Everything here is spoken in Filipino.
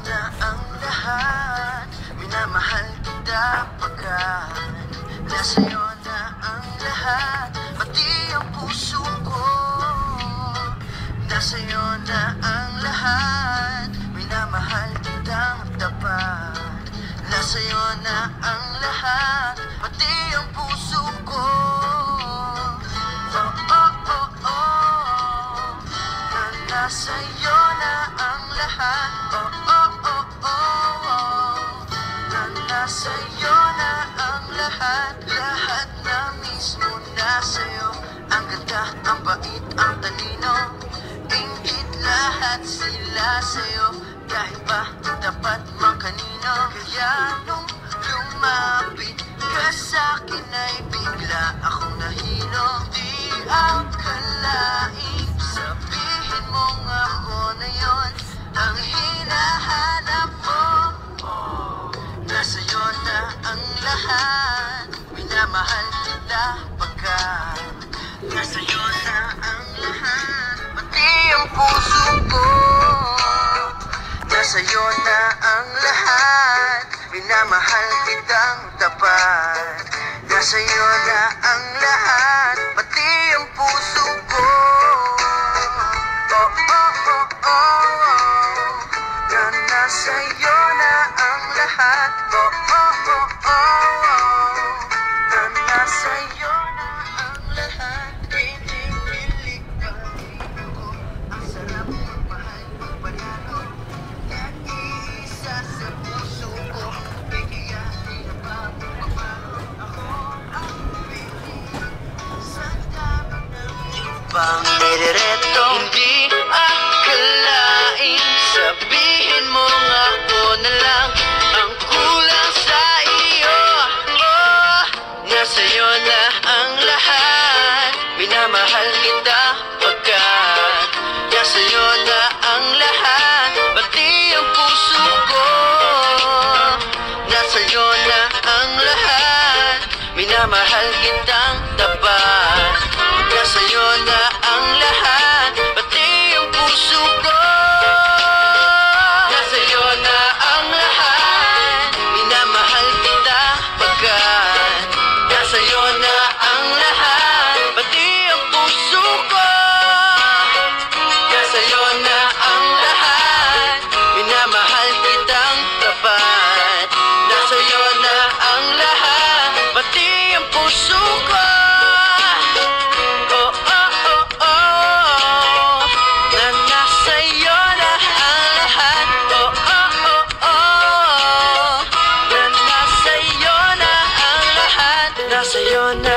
na ang lahat, minamahal kita pagkat nasa'yo na ang lahat, pati ang puso ko. Nasa'yo na ang lahat, minamahal kitang tapat. Nasa'yo na ang lahat, pati ang puso ko. Nasa'yo na ang lahat, nasa'yo na ang lahat, lahat na mismo nasa'yo. Ang ganda, ang bait, ang talino, ingit lahat sila sa'yo. Dahil ba tapat mang kanino, kaya nung lumapit ka sa'kin ay bigla akong nahilo. Di akalaing sabihin mong ako na yon ang hinahanap mo. Nasa'yo na ang lahat, minamahal kita pagkat nasa'yo na ang lahat, pati ang puso ko. Nasa'yo na ang lahat, minamahal kitang tapat. Nasa'yo na ang lahat, pati ang puso ko. Nasa'yo na ang lahat, nasa'yo na ang lahat. Piling-piling pa rin ako, ang sarap magmahal, magpanalo. Nag-iisa sa puso ko, kaya di na ba magpapalo. Ako ang piling sa dami ng ibang nirereto. Hindi akalaing sabihin mo nga ako na lang ang kulang sa iyo. Nasa'yo na ang lahat, minamahal kita pagkat nasa'yo na ang lahat, pati ang puso ko. Nasa'yo na ang lahat, minamahal kitang tapat. Nasa'yo na ang lahat, pati ang puso ko. Nasa'yo na ang lahat, minamahal kita pagkat nasa'yo na ang lahat, pati ang puso ko. Nasa'yo na ang lahat, minamahal kitang tapat. Nasa'yo na ang lahat, pati ang puso ko. Nasa'yo na ang lahat, nasa'yo na ang lahat, nasa'yo na.